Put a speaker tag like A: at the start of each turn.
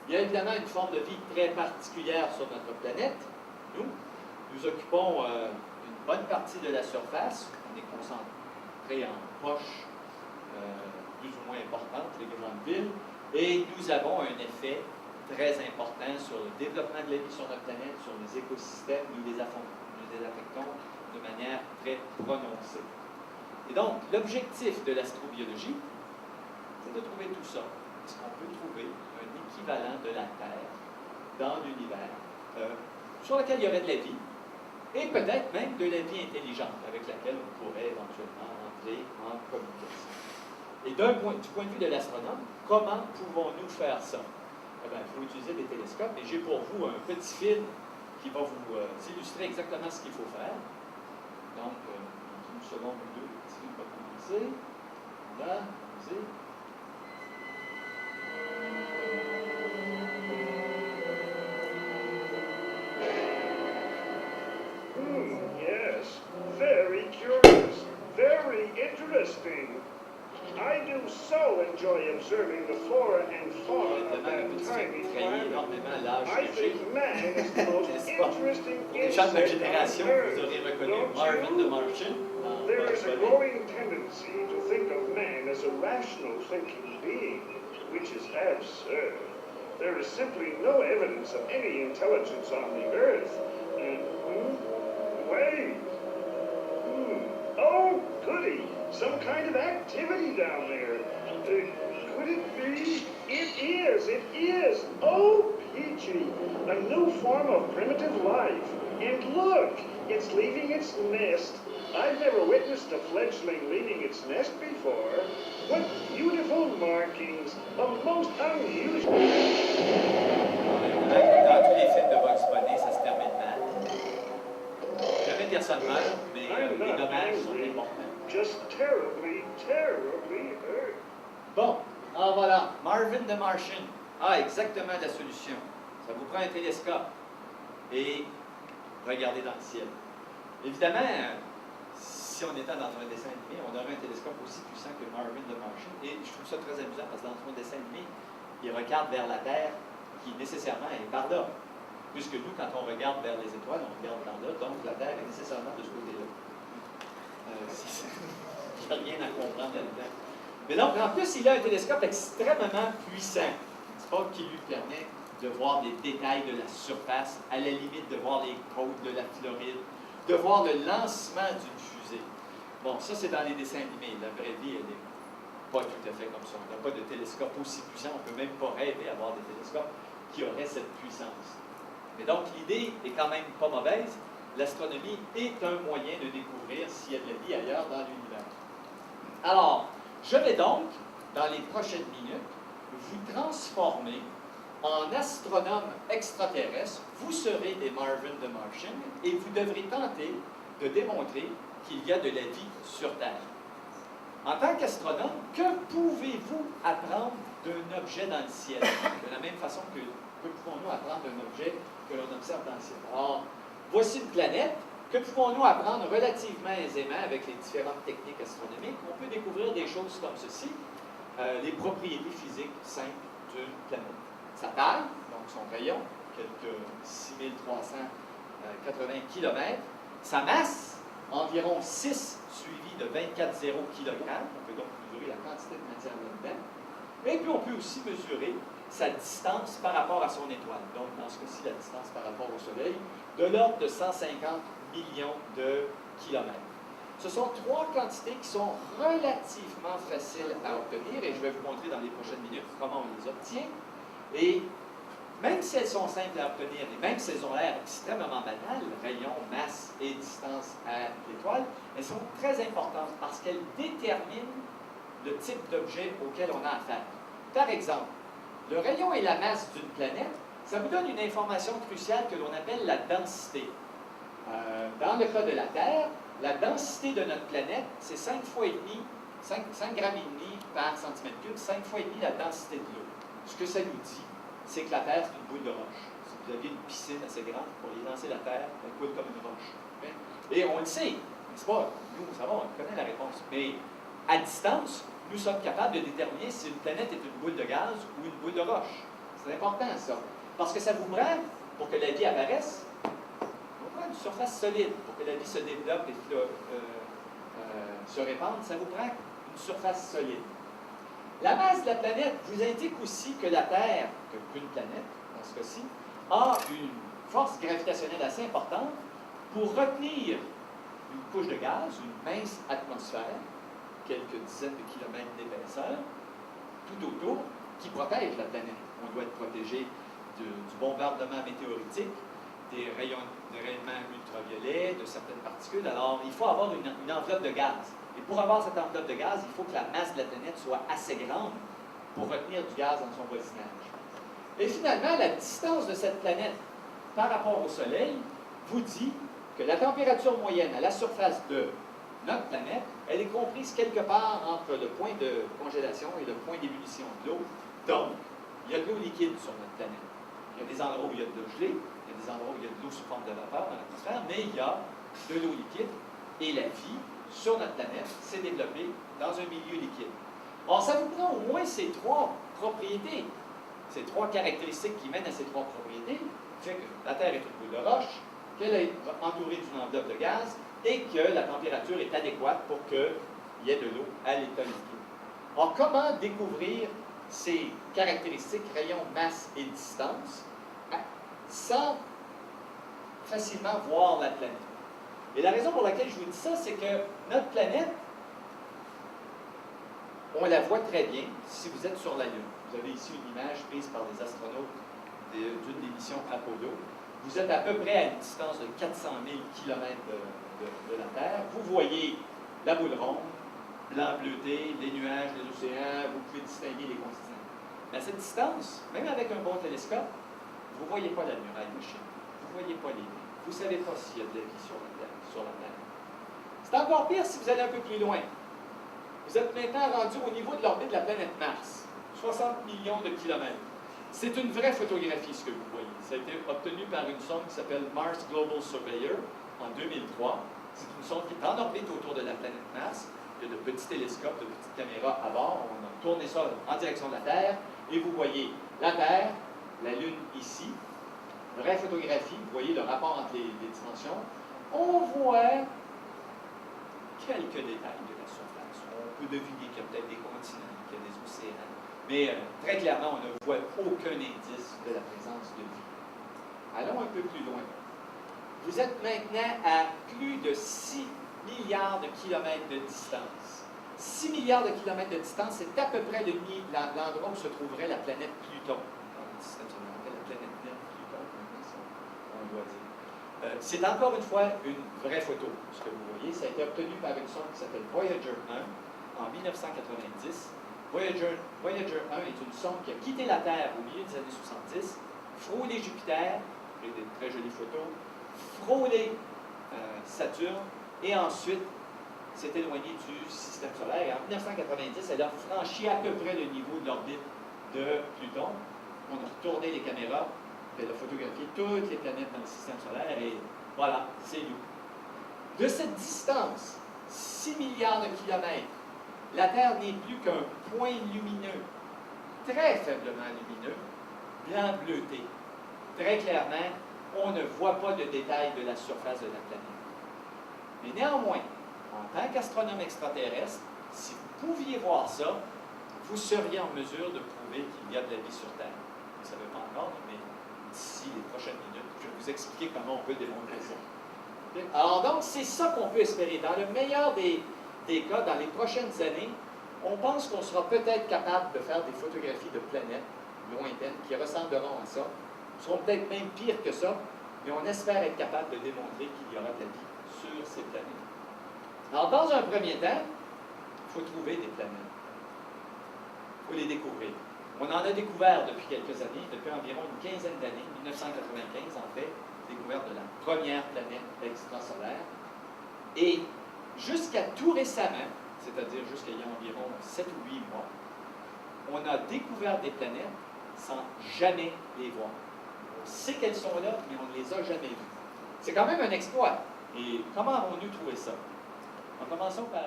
A: Il y a évidemment une forme de vie très particulière sur notre planète. Nous occupons une bonne partie de la surface. On est concentré en poches plus ou moins importantes, les grandes villes, et nous avons un effet très important sur le développement de la vie sur notre planète, sur les écosystèmes. Nous les affectons de manière très prononcée. Et donc, l'objectif de l'astrobiologie, c'est de trouver tout ça. Est-ce qu'on peut trouver un équivalent de la Terre dans l'univers sur lequel il y aurait de la vie, et peut-être même de la vie intelligente avec laquelle on pourrait éventuellement entrer en communication. Et du point de vue de l'astronome, comment pouvons-nous faire ça? Eh bien, il faut utiliser des télescopes, et j'ai pour vous un petit film qui va vous illustrer exactement ce qu'il faut faire. Donc, une seconde ou deux, le film va commencer. Là, musique.
B: Yes, very curious, very interesting. I do so enjoy observing the flora and fauna of that tiny planet. I think man is the most interesting insect on Earth.
A: Marvin the Martian.
B: There is a growing tendency to think of man as a rational thinking being, which is absurd. There is simply no evidence of any intelligence on the Earth. Wait. Oh, goody. Some kind of activity down there. Could it be? It is. Oh, peachy. A new form of primitive life. And look, it's leaving its nest. I've never witnessed a fledgling leaving its nest before. What beautiful markings. A most unusual...
A: Dans tous les films de Bugs Bunny, ça se termine mal. Jamais personne meurt, mais les dommages sont importants.
B: Just terribly, terribly hurt.
A: Bon, voilà, Marvin the Martian. Ah, exactement la solution. Ça vous prend un télescope et regardez dans le ciel. Évidemment, si on était dans un dessin animé, on aurait un télescope aussi puissant que Marvin the Martian. Et je trouve ça très amusant parce que dans son dessin animé, il regarde vers la Terre qui nécessairement est par là. Puisque nous, quand on regarde vers les étoiles, on regarde par là, donc la Terre est nécessairement de ce côté-là. Il n'y a rien à comprendre là-dedans. Mais donc, en plus, il a un télescope extrêmement puissant, qui lui permet de voir des détails de la surface, à la limite de voir les côtes de la Floride, de voir le lancement d'une fusée. Bon, ça, c'est dans les dessins animés. La vraie vie, elle n'est pas tout à fait comme ça. On n'a pas de télescope aussi puissant. On ne peut même pas rêver d'avoir des télescopes qui auraient cette puissance. Mais donc, l'idée est quand même pas mauvaise. L'astronomie est un moyen de découvrir s'il y a de la vie ailleurs dans l'univers. Alors, je vais donc, dans les prochaines minutes, vous transformer en astronome extraterrestre. Vous serez des Marvin the Martian et vous devrez tenter de démontrer qu'il y a de la vie sur Terre. En tant qu'astronome, que pouvez-vous apprendre d'un objet dans le ciel? De la même façon que pouvons-nous apprendre d'un objet que l'on observe dans le ciel? Alors, voici une planète. Que pouvons-nous apprendre relativement aisément avec les différentes techniques astronomiques? On peut découvrir des choses comme ceci, les propriétés physiques simples d'une planète. Sa taille, donc son rayon, quelques 6380 km. Sa masse, environ 6 suivi de 24,0 kg. On peut donc mesurer la quantité de matière là-dedans. Et puis on peut aussi mesurer sa distance par rapport à son étoile. Donc, dans ce cas-ci, la distance par rapport au Soleil, de l'ordre de 150 millions de kilomètres. Ce sont trois quantités qui sont relativement faciles à obtenir, et je vais vous montrer dans les prochaines minutes comment on les obtient. Et même si elles sont simples à obtenir, et même si elles ont l'air extrêmement banales, rayon, masse et distance à l'étoile, elles sont très importantes parce qu'elles déterminent le type d'objet auquel on a affaire. Par exemple, le rayon et la masse d'une planète, ça vous donne une information cruciale que l'on appelle la densité. Dans le cas de la Terre, la densité de notre planète, c'est 5 grammes et demi par centimètre cube, 5 fois et demi la densité de l'eau. Ce que ça nous dit, c'est que la Terre, c'est une boule de roche. Si vous aviez une piscine assez grande, vous pourriez lancer la Terre, elle coule comme une roche. Et on le sait, n'est-ce pas? Nous, nous savons, on connaît la réponse. Mais à distance, nous sommes capables de déterminer si une planète est une boule de gaz ou une boule de roche. C'est important, ça. Parce que ça vous prend, pour que la vie apparaisse, ça vous prend une surface solide. Pour que la vie se développe et se répande, ça vous prend une surface solide. La masse de la planète vous indique aussi que la Terre, qu'une planète, dans ce cas-ci, a une force gravitationnelle assez importante pour retenir une couche de gaz, une mince atmosphère, quelques dizaines de kilomètres d'épaisseur, tout autour, qui protège la planète. On doit être protégé du bombardement météoritique, des rayonnements ultraviolets, de certaines particules. Alors, il faut avoir une enveloppe de gaz. Et pour avoir cette enveloppe de gaz, il faut que la masse de la planète soit assez grande pour retenir du gaz dans son voisinage. Et finalement, la distance de cette planète par rapport au Soleil vous dit que la température moyenne à la surface de notre planète, elle est comprise quelque part entre le point de congélation et le point d'ébullition de l'eau. Donc, il y a de l'eau liquide sur notre planète. Il y a des endroits où il y a de l'eau gelée, il y a des endroits où il y a de l'eau sous forme de vapeur dans l'atmosphère, mais il y a de l'eau liquide et la vie sur notre planète s'est développée dans un milieu liquide. Or, ça vous prend au moins ces trois propriétés, ces trois caractéristiques qui mènent à ces trois propriétés, fait que la Terre est une boule de roche, qu'elle est entourée d'une enveloppe de gaz et que la température est adéquate pour qu'il y ait de l'eau à l'état liquide. Or, comment découvrir ces caractéristiques, rayons, masse et distance, sans facilement voir la planète? Et la raison pour laquelle je vous dis ça, c'est que notre planète, on la voit très bien si vous êtes sur la Lune. Vous avez ici une image prise par des astronautes d'une des missions Apollo. Vous êtes à peu près à une distance de 400 000 km de la Terre. Vous voyez la boule ronde, blanc bleuté, les nuages, les océans, vous pouvez distinguer les continents. Mais à cette distance, même avec un bon télescope, vous ne voyez pas la muraille de Chine. Vous ne voyez pas les lignes. Vous ne savez pas s'il y a de la vie sur la planète. C'est encore pire si vous allez un peu plus loin. Vous êtes maintenant rendu au niveau de l'orbite de la planète Mars, 60 millions de kilomètres. C'est une vraie photographie, ce que vous voyez. Ça a été obtenu par une sonde qui s'appelle Mars Global Surveyor en 2003. C'est une sonde qui est en orbite autour de la planète Mars. Il y a de petits télescopes, de petites caméras à bord. On a tourné ça en direction de la Terre. Et vous voyez la Terre, la Lune ici. Vraie photographie. Vous voyez le rapport entre les dimensions. On voit quelques détails de la surface. On peut deviner qu'il y a peut-être des continents, qu'il y a des océans. Mais très clairement, on ne voit aucun indice de la présence de vie. Allons un peu plus loin. Vous êtes maintenant à plus de 6 milliards de kilomètres de distance. 6 milliards de kilomètres de distance, c'est à peu près l'endroit où se trouverait la planète Pluton. Dans le système solaire, la planète naine Pluton, on doit dire. C'est encore une fois une vraie photo. Ce que vous voyez, ça a été obtenu par une sonde qui s'appelle Voyager 1 en 1990. Voyager 1 est une sonde qui a quitté la Terre au milieu des années 70, frôlé Jupiter, et des très jolies photos, frôlé Saturne, et ensuite s'est éloignée du système solaire. Et en 1990, elle a franchi à peu près le niveau de l'orbite de Pluton. On a retourné les caméras, elle a photographié toutes les planètes dans le système solaire, et voilà, c'est nous. De cette distance, 6 milliards de kilomètres, la Terre n'est plus qu'un point lumineux, très faiblement lumineux, blanc bleuté. Très clairement, on ne voit pas de détails de la surface de la planète. Mais néanmoins, en tant qu'astronome extraterrestre, si vous pouviez voir ça, vous seriez en mesure de prouver qu'il y a de la vie sur Terre. Vous ne savez pas encore, mais d'ici les prochaines minutes, je vais vous expliquer comment on peut démontrer ça. Alors donc, c'est ça qu'on peut espérer. Dans le meilleur des cas, dans les prochaines années, on pense qu'on sera peut-être capable de faire des photographies de planètes lointaines qui ressembleront à ça. Seront peut-être même pires que ça, mais on espère être capable de démontrer qu'il y aura de la vie sur ces planètes. Alors, dans un premier temps, il faut trouver des planètes. Il faut les découvrir. On en a découvert depuis quelques années, depuis environ une quinzaine d'années, 1995 en fait, découverte de la première planète extrasolaire. Et jusqu'à tout récemment, c'est-à-dire jusqu'à il y a environ 7 ou 8 mois, on a découvert des planètes sans jamais les voir. On sait qu'elles sont là, mais on ne les a jamais vues. C'est quand même un exploit. Et comment avons-nous trouvé ça? En commençant par